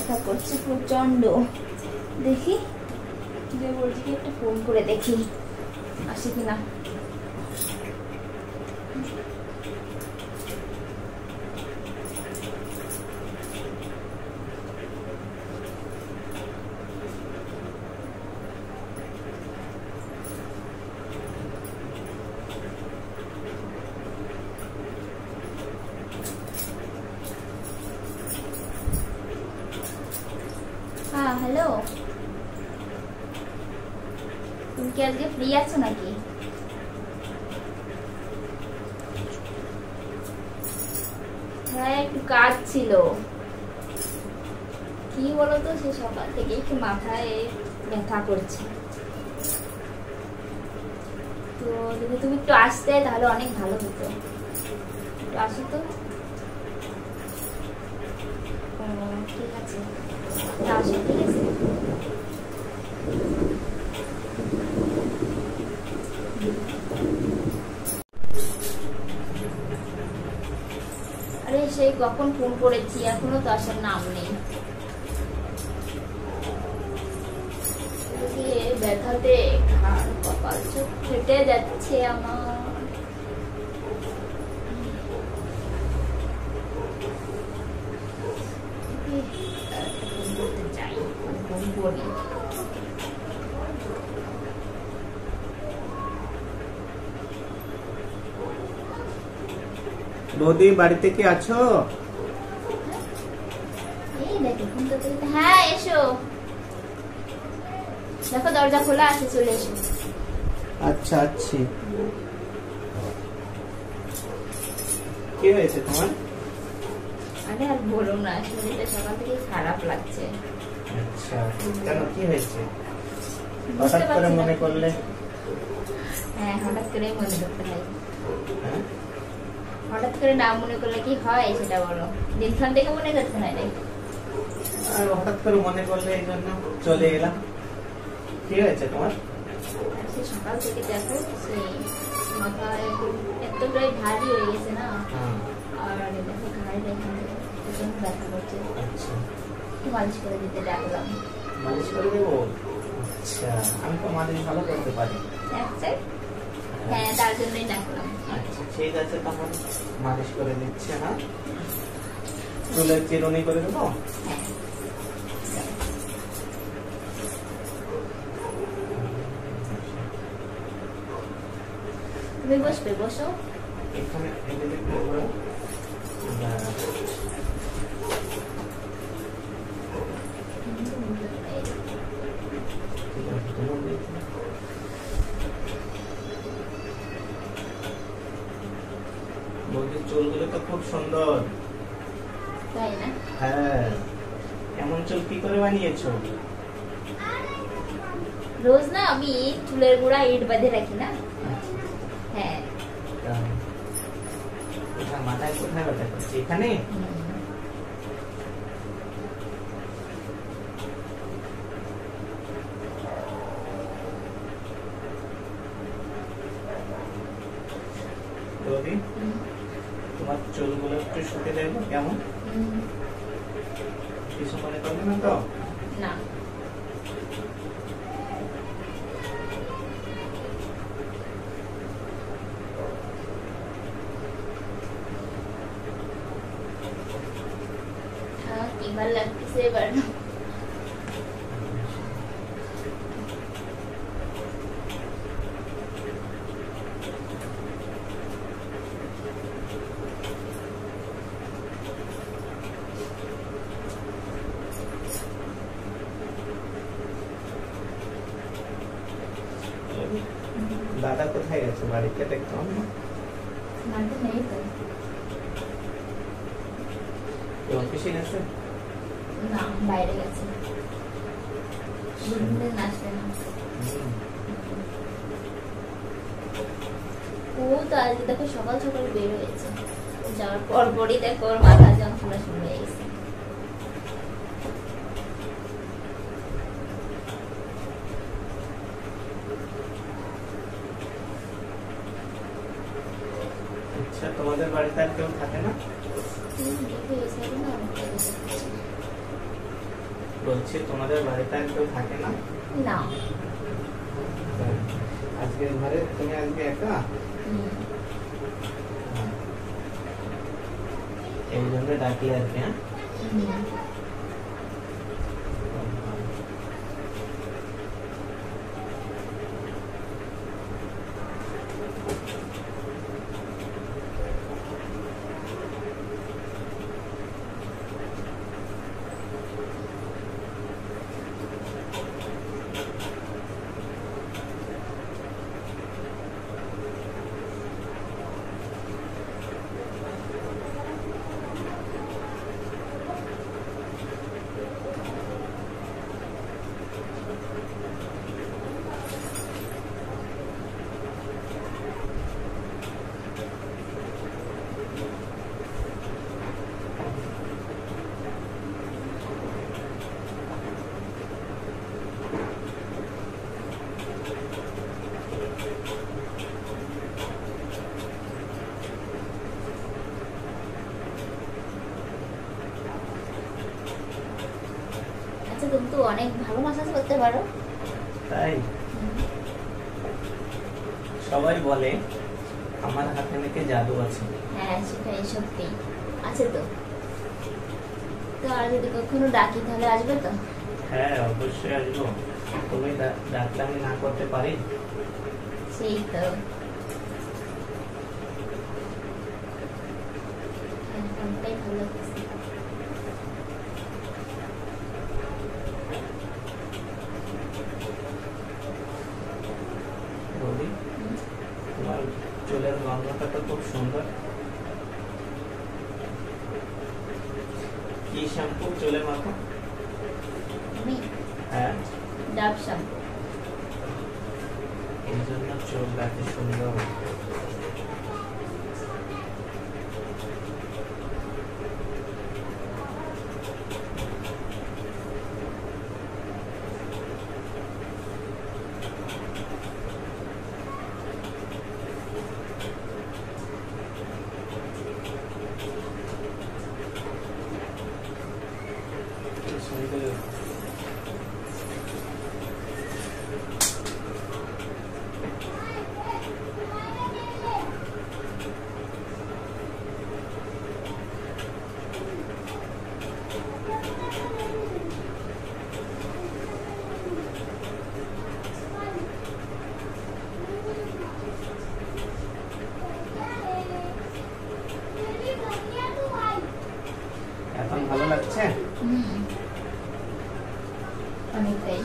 ব্যথা করছে প্রচন্ড। দেখি যে বলছি কি একটা ফোন করে দেখি আসে কিনা। হ্যাঁ হ্যালো, তুমি কি আজকে ফ্রি আছো নাকি? হ্যাঁ একটু কাজ ছিল। কি বলতো, সে সকাল থেকে একটু মাথায় ব্যথা করছে, তো যদি তুমি একটু আসতে তাহলে অনেক ভালো হতো। একটু আসো তো। ঠিক আছে, আসো, ঠিক আছে। আরে সেই কখন ফোন করেছি, এখনো তো আসার নাম নেই। ব্যথাতে ঘাড় কপাল চোখ ফেটে যাচ্ছে আমার। বৌদি বাড়িতে কি আছো? হ্যাঁ এসো, দেখো দরজা খোলা আছে, চলে এসো। আচ্ছা আচ্ছা, কি হয়েছে তোমার? আরে আর বলো না, শরীরটা সকাল থেকে খারাপ লাগছে। আচ্ছা, কেন কি হয়েছে? হঠাৎ করে মনে করলে? হ্যাঁ হঠাৎ করে মনে করতে হয়। হঠাৎ করে না মনে করলে কি হয় সেটা বলো, দিনক্ষণ থেকে মনে করতে হয় নাকি? আর হঠাৎ করে মনে করলে এই জন্য চলে এলাম। কি হয়েছে তোমার? সকাল থেকে দেখো সেই মাথা এতটাই ভারী হয়ে গেছে না, আর দেখো ঘাড়ে প্রচন্ড ব্যথা করছে। আচ্ছা, একটু মালিশ করে দিতে ডাকলাম। মালিশ করে দেবো? আচ্ছা, আমি তো মালিশ ভালো করতে পারি। আচ্ছা, হ্যাঁ তার জন্যই ডাকলাম। আচ্ছা ঠিক আছে, তাহলে মালিশ করে দিচ্ছে। না চুলের চিরুনি করে দেবো? হ্যাঁ তুমি বসবে, বসো এখানে। বৌদির চুলগুলো তো খুব সুন্দর, তাই না? হ্যাঁ। এমন চুল কি করে বানিয়েছো? রোজ না আমি চুলের গোড়া ইট বেঁধে রাখি না। হ্যাঁ মাথায় কোথায় ব্যথা করছে? এখানে? তোমার চুলগুলো একটু শুকে দেবো, কেমন? কিছু মনে করবে না তো? না। কি ভালো লাগতেছে এবার। দাদা কোথায় গেছে? বাড়িতে দেখতাম না। নেই তো, অফিসে গেছে? না বাইরে গেছে, আসবে না। ও তো আজ দেখো সকাল সকাল বের হয়েছে, যাওয়ার পরপরই দেখো ওর মাথা যন্ত্রণা শুরু হয়ে গেছে। আচ্ছা, তোমাদের বাড়িতে আর কেউ থাকে না? বলছি তোমাদের বাড়িতে আর কেউ থাকে না? না। আজকে ঘরে তুমি আজকে একা? এই জন্য ডাকলে আর কি। আচ্ছা, তুমি তো অনেক ভালো মাসাজ করতে পারো। তাই সবাই বলে আমার হাতে নাকি জাদু আছে। হ্যাঁ, সেটাই সত্যি আছে তো। তো আর যদি কখনো ডাকি তাহলে আসবে তো? হ্যাঁ, অবশ্যই আসবো। তুমি ডাকলে আমি না করতে পারি? সেই তো। অনেকটাই ভালো লাগছে। বলি, তোমার চুলের গন্ধটা তো খুব সুন্দর। কি শ্যাম্পু চুলে মাখো? আমি হ্যাঁ, ডাব শ্যাম্পু। এই জন্য চুল এত সুন্দর। সুন্দর। এখন ভালো লাগছে? অনেকটাই।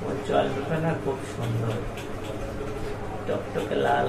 ওর জল দুটো না খুব সুন্দর, টকটকে লাল।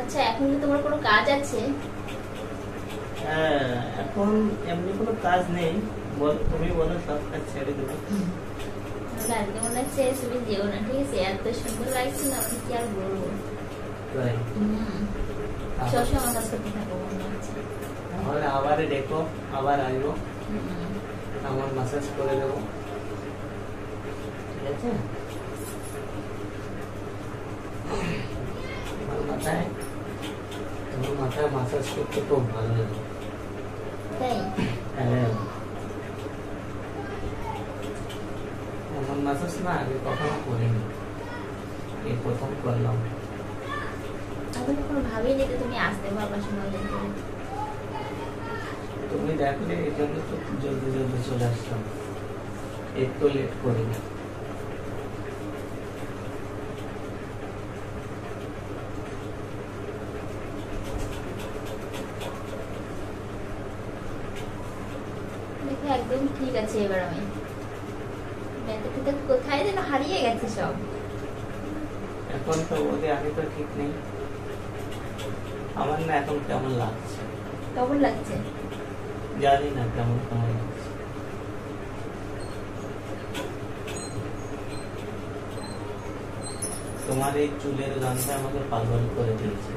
আচ্ছা, এখন কি তোমার কোনো কাজ আছে? এখন এমনি কোনো কাজ নেই, তুমি বলো, সব কাজ ছেড়ে দেবো। আজকে মনে হচ্ছে তুমি যেও না, ঠিক আছে? এত সুন্দর লাগছে না, আমি কি আর বলবো। তাই? সবসময় আমার কাজ করতে থাকবো মনে হচ্ছে। তাহলে আবার দেখো, আবার আসবো, আমার মাসাজ করে দেবো, ঠিক আছে? তোমার মাথায় মাসাজ করতে খুব ভালো লাগে। তাই? হ্যাঁ, এমন মাসাজ না আগে কখনো করিনি, এই প্রথম করলাম। আমি কখনো ভাবিনি যে তুমি আসতে পারবা সময় দেখে। তুমি দেখলে এই জন্য তো জলদি জলদি চলে আসলাম, একটু লেট করিনি। দেখে একদম ঠিক আছে। এবার আমি ব্যথাটা কোথায় যেন হারিয়ে গেছে সব। এখন তো বলি আমি তো ঠিক নেই, আমার না এখন কেমন লাগছে, কেমন লাগছে? জানি না কেমন কেমন লাগছে। তোমার এই চুলের গানটা আমাকে পাগল করে দিয়েছে।